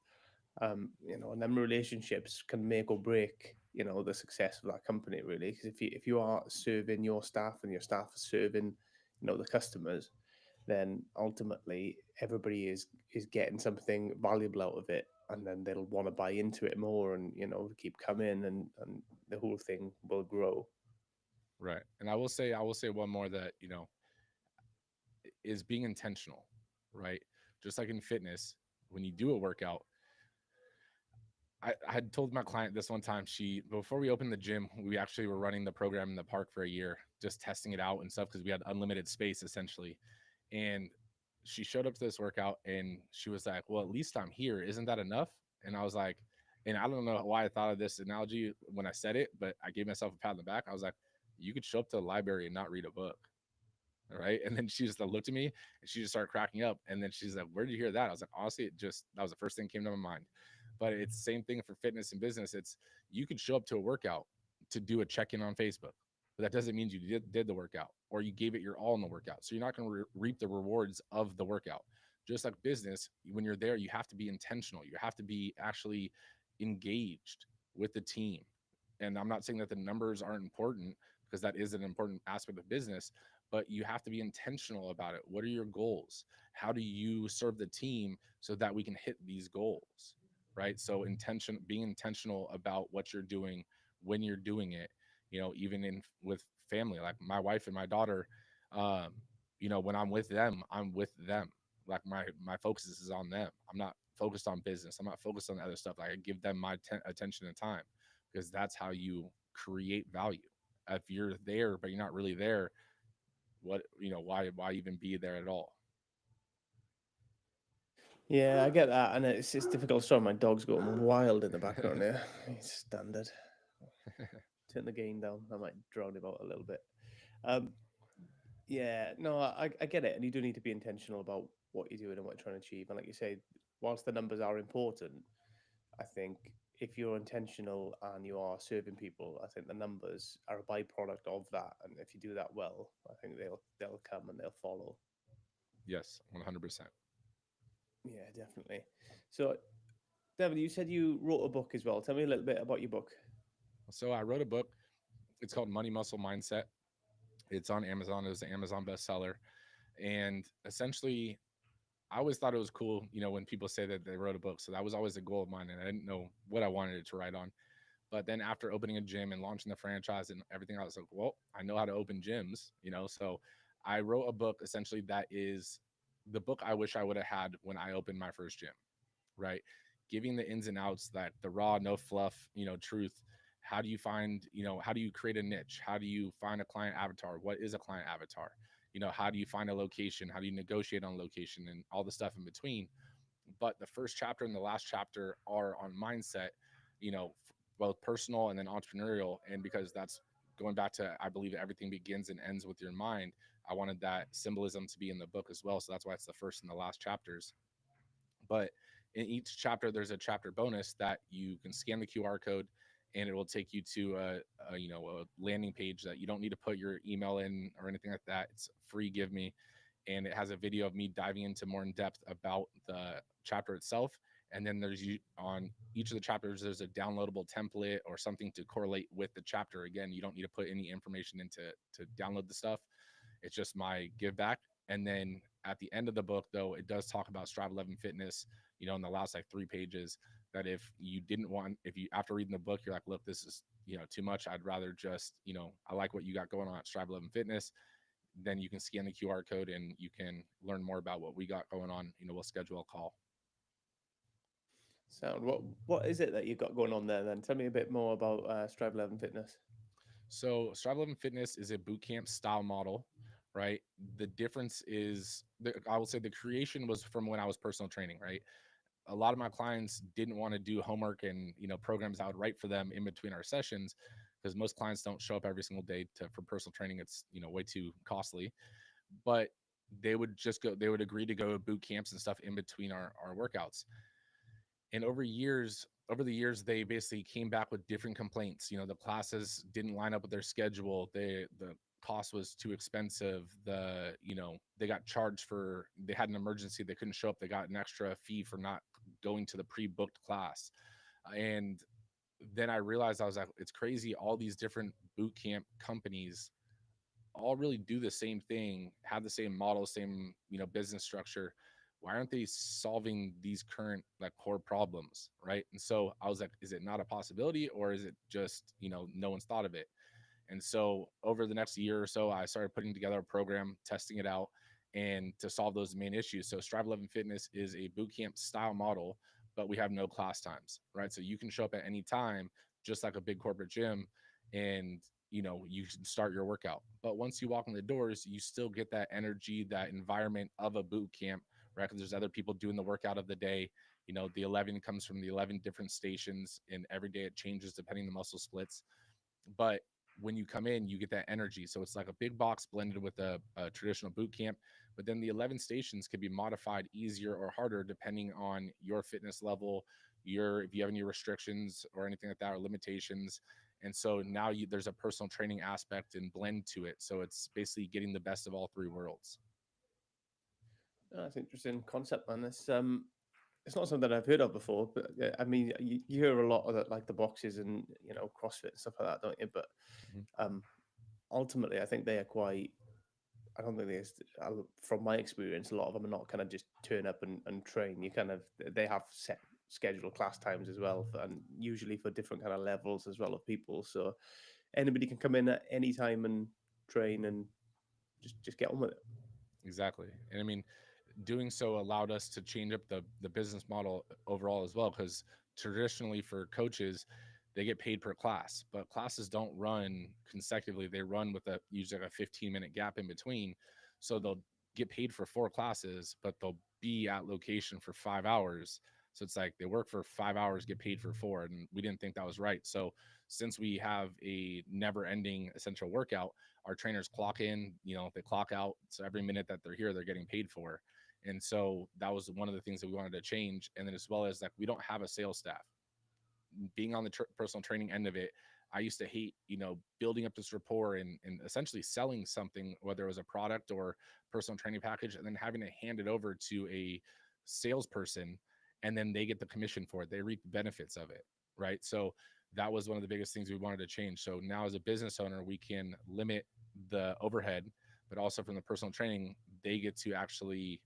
and them relationships can make or break the success of that company, really. Because if you are serving your staff and your staff are serving the customers, then ultimately everybody is getting something valuable out of it, and then they'll want to buy into it more, and keep coming, and the whole thing will grow. Right. And I will say one more, that, is being intentional, right? Just like in fitness, when you do a workout, I had told my client this one time. She Before we opened the gym, we actually were running the program in the park for a year, just testing it out and stuff, because we had unlimited space essentially. And she showed up to this workout, and she was like, "Well, at least I'm here. Isn't that enough?" And I was like, and I don't know why I thought of this analogy when I said it, but I gave myself a pat on the back. I was like, "You could show up to the library and not read a book." Right. And then she just looked at me, and she just started cracking up. And then she's like, "Where did you hear that?" I was like, "Honestly, that was the first thing that came to my mind." But it's the same thing for fitness and business. It's, you could show up to a workout to do a check-in on Facebook, but that doesn't mean you did the workout, or you gave it your all in the workout. So you're not going to reap the rewards of the workout. just like business, when you're there, you have to be intentional. You have to be actually engaged with the team. And I'm not saying that the numbers aren't important, because that is an important aspect of business, but you have to be intentional about it. What are your goals? How do you serve the team so that we can hit these goals? Right. So being intentional about what you're doing when you're doing it, even in with family, like my wife and my daughter, um, when I'm with them, I'm with them. Like my focus is on them. I'm not focused on business. I'm not focused on other stuff. Like I give them my attention and time, because that's how you create value. If you're there but you're not really there, why even be there at all? Yeah, I get that, and it's difficult. Sorry, my dog's going wild in the background here. It's standard. Turn the gain down. I might drown him out a little bit. Um, yeah, no, I get it, and you do need to be intentional about what you're doing and what you're trying to achieve. And like you say, whilst the numbers are important, I think if you're intentional and you are serving people, I think the numbers are a byproduct of that. And if you do that well, I think they'll come and they'll follow. Yes, 100%. Yeah, definitely. So, Devin, you said you wrote a book as well. Tell me a little bit about your book. So I wrote a book. It's called Money Muscle Mindset. It's on Amazon. It was an Amazon bestseller. And essentially, I always thought it was cool, when people say that they wrote a book. So that was always a goal of mine. And I didn't know what I wanted it to write on. But then after opening a gym and launching the franchise and everything, I was like, well, I know how to open gyms. So I wrote a book essentially that is the book I wish I would have had when I opened my first gym, right? Giving the ins and outs, that the raw, no fluff, truth. How do you create a niche? How do you find a client avatar? What is a client avatar? How do you find a location? How do you negotiate on location and all the stuff in between? But the first chapter and the last chapter are on mindset, both personal and then entrepreneurial. And because that's going back to, I believe everything begins and ends with your mind, I wanted that symbolism to be in the book as well. So that's why it's the first and the last chapters. But in each chapter, there's a chapter bonus that you can scan the QR code, and it will take you to a landing page that you don't need to put your email in or anything like that. It's free, give me. And it has a video of me diving into more in depth about the chapter itself. And then on each of the chapters, there's a downloadable template or something to correlate with the chapter. Again, you don't need to put any information into to download the stuff. It's just my give back. And then at the end of the book, though, it does talk about Strive 11 Fitness, in the last like 3 pages, that if you, after reading the book, you're like, look, this is, too much. I'd rather just, I like what you got going on at Strive 11 Fitness. Then you can scan the QR code and you can learn more about what we got going on. We'll schedule a call. Sound. What is it that you've got going on there? Then tell me a bit more about Strive 11 Fitness. So Strive 11 Fitness is a boot camp style model, right? The difference is, I will say the creation was from when I was personal training, right? A lot of my clients didn't want to do homework and programs I would write for them in between our sessions, because most clients don't show up every single day for personal training. It's way too costly. But they would agree to go to boot camps and stuff in between our workouts. And over the years, they basically came back with different complaints. The classes didn't line up with their schedule. The cost was too expensive. They got charged for, they had an emergency, they couldn't show up, they got an extra fee for not going to the pre-booked class. And then I realized, I was like, it's crazy, all these different boot camp companies all really do the same thing, have the same model, same business structure. Why aren't they solving these current like core problems, right? And so I was like, is it not a possibility, or is it just no one's thought of it? And so over the next year or so, I started putting together a program, testing it out, and to solve those main issues. So Strive 11 Fitness is a boot camp style model, but we have no class times, right? So you can show up at any time, just like a big corporate gym, and you can start your workout. But once you walk in the doors, you still get that energy, that environment of a boot camp, right? Because there's other people doing the workout of the day. The 11 comes from the 11 different stations, and every day it changes depending the muscle splits. But when you come in, you get that energy. So it's like a big box blended with a traditional boot camp. But then the 11 stations can be modified easier or harder depending on your fitness level, if you have any restrictions or anything like that, or limitations. And so now there's a personal training aspect and blend to it. So it's basically getting the best of all three worlds. Oh, that's an interesting concept, man. It's not something I've heard of before, but I mean, you hear a lot of that, like the boxes and CrossFit and stuff like that, don't you? But Mhm. um, ultimately, I think they are quite. I don't think there's, from my experience, a lot of them are not kind of just turn up and train. You kind of they have set scheduled class times as well, and usually for different kind of levels as well of people. So anybody can come in at any time and train and just get on with it. Exactly. And I mean, doing so allowed us to change up the business model overall as well, because traditionally for coaches, they get paid per class, but classes don't run consecutively. They run with a usually like a 15-minute gap in between. So they'll get paid for 4 classes, but they'll be at location for 5 hours. So it's like they work for 5 hours, get paid for four. And we didn't think that was right. So since we have a never ending essential workout, our trainers clock in, they clock out. So every minute that they're here, they're getting paid for. And so that was one of the things that we wanted to change. And then as well as like, we don't have a sales staff. Being on the personal training end of it, I used to hate, building up this rapport and essentially selling something, whether it was a product or personal training package, and then having to hand it over to a salesperson, and then they get the commission for it. They reap the benefits of it. Right. So that was one of the biggest things we wanted to change. So now as a business owner, we can limit the overhead, but also from the personal training, they get to actually,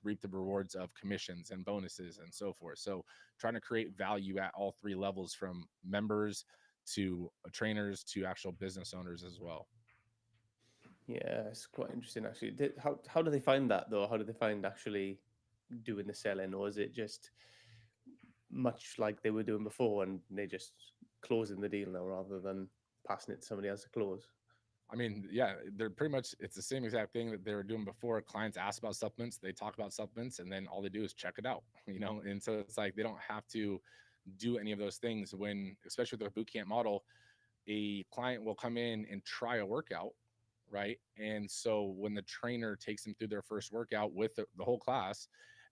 reap the rewards of commissions and bonuses and so forth. So trying to create value at all three levels, from members to trainers to actual business owners as well. Yeah, it's quite interesting actually. How do they find that though? How do they find actually doing the selling, or is it just much like they were doing before and they just closing the deal now rather than passing it to somebody else to close? I mean, yeah, they're pretty much, it's the same exact thing that they were doing before. Clients ask about supplements, they talk about supplements, and then all they do is check it out, And so it's like they don't have to do any of those things when, especially with their boot camp model, a client will come in and try a workout, right? And so when the trainer takes them through their first workout with the whole class,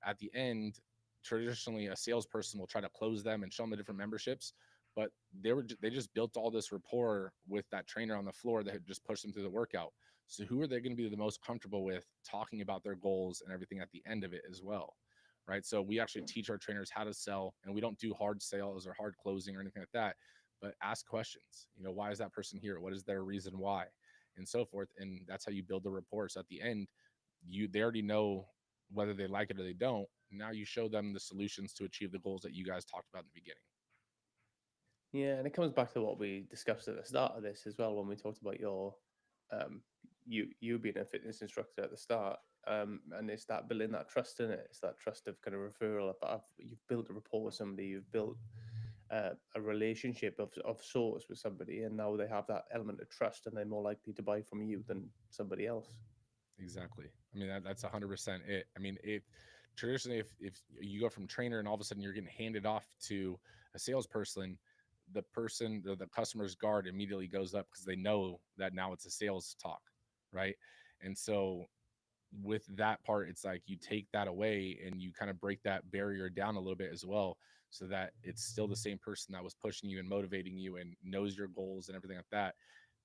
at the end, traditionally a salesperson will try to close them and show them the different memberships. But they just built all this rapport with that trainer on the floor that had just pushed them through the workout. So who are they going to be the most comfortable with talking about their goals and everything at the end of it as well? Right. So we actually teach our trainers how to sell, and we don't do hard sales or hard closing or anything like that, but ask questions. Why is that person here? What is their reason why? And so forth. And that's how you build the rapport. So at the end, they already know whether they like it or they don't. Now you show them the solutions to achieve the goals that you guys talked about in the beginning. Yeah, and it comes back to what we discussed at the start of this as well when we talked about your um you being a fitness instructor at the start. And it's that building that trust in it. It's that trust of kind of referral. You've built a rapport with somebody, you've built a relationship of sorts with somebody, and now they have that element of trust, and they're more likely to buy from you than somebody else. Exactly. I mean, that's 100% it. I mean, if traditionally, if you go from trainer and all of a sudden you're getting handed off to a salesperson, the customer's guard immediately goes up because they know that now it's a sales talk, right? And so with that part, it's like you take that away and you kind of break that barrier down a little bit as well, so that it's still the same person that was pushing you and motivating you and knows your goals and everything like that.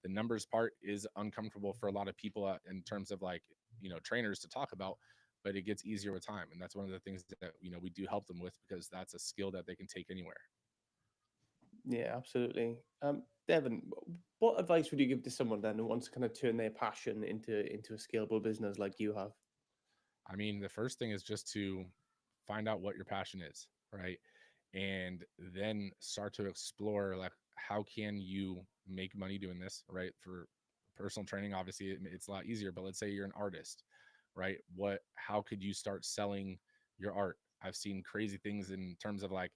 The numbers part is uncomfortable for a lot of people in terms of like, trainers to talk about, but it gets easier with time. And that's one of the things that, we do help them with, because that's a skill that they can take anywhere. Yeah, absolutely. Devin, what advice would you give to someone then who wants to kind of turn their passion into a scalable business like you have? I mean, the first thing is just to find out what your passion is, right? And then start to explore, like, how can you make money doing this, right? For personal training, obviously it's a lot easier, but let's say you're an artist, right? How could you start selling your art? I've seen crazy things in terms of like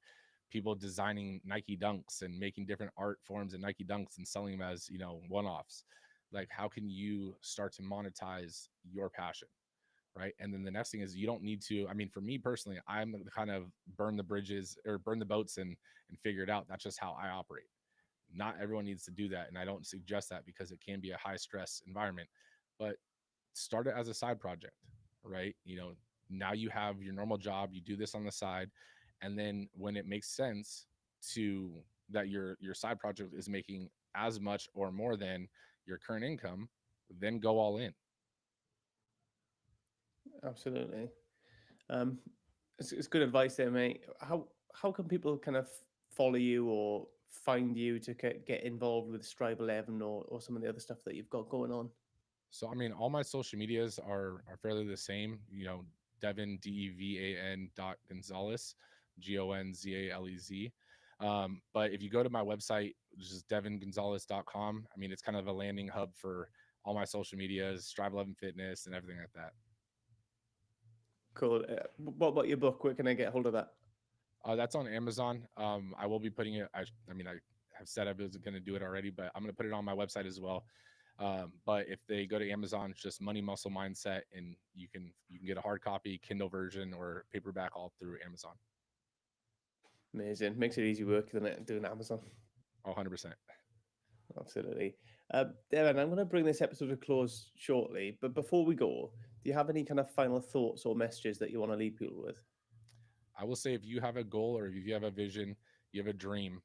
people designing Nike dunks and making different art forms in Nike dunks and selling them as, one-offs. Like, how can you start to monetize your passion? Right. And then the next thing is, you don't need to, I mean, for me personally, I'm the kind of burn the bridges or burn the boats and figure it out. That's just how I operate. Not everyone needs to do that. And I don't suggest that, because it can be a high stress environment. But start it as a side project, right? Now you have your normal job, you do this on the side. And then when it makes sense to that your side project is making as much or more than your current income, then go all in. Absolutely. Um, it's good advice there, mate. How can people kind of follow you or find you to get involved with Strive 11 or some of the other stuff that you've got going on? So I mean, all my social medias are fairly the same. Devin Devan dot Gonzalez, Gonzalez. But if you go to my website, which is devingonzalez.com, I mean, it's kind of a landing hub for all my social medias, Strive 11 Fitness, and everything like that. Cool. What about your book? Where can I get hold of that? That's on Amazon. I will be putting it. I mean, I have said I was going to do it already, but I'm going to put it on my website as well. But if they go to Amazon, it's just Money Muscle Mindset, and you can get a hard copy, Kindle version, or paperback all through Amazon. Amazing. Makes it easy work, doesn't it, doing Amazon? 100%. Absolutely. Devin, I'm going to bring this episode to a close shortly, but before we go, do you have any kind of final thoughts or messages that you want to leave people with? I will say if you have a goal or if you have a vision, you have a dream,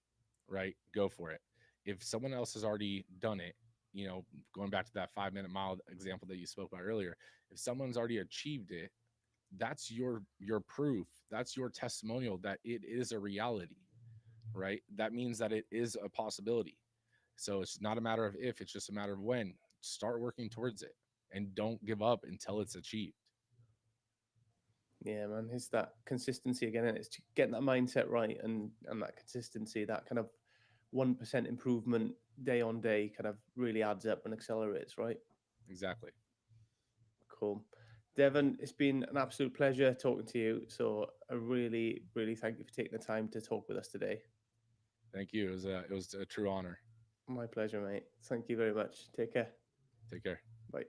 right? Go for it. If someone else has already done it, going back to that 5 minute mile example that you spoke about earlier, if someone's already achieved it, that's your proof. That's your testimonial that it is a reality, right? That means that it is a possibility. So it's not a matter of if, it's just a matter of when. Start working towards it and don't give up until it's achieved. Yeah, man, it's that consistency again, and it's getting that mindset right and that consistency, that kind of 1% improvement day on day kind of really adds up and accelerates, right? Exactly. Cool. Devon, it's been an absolute pleasure talking to you. So I really, really thank you for taking the time to talk with us today. Thank you. It was a true honor. My pleasure, mate. Thank you very much. Take care. Take care. Bye.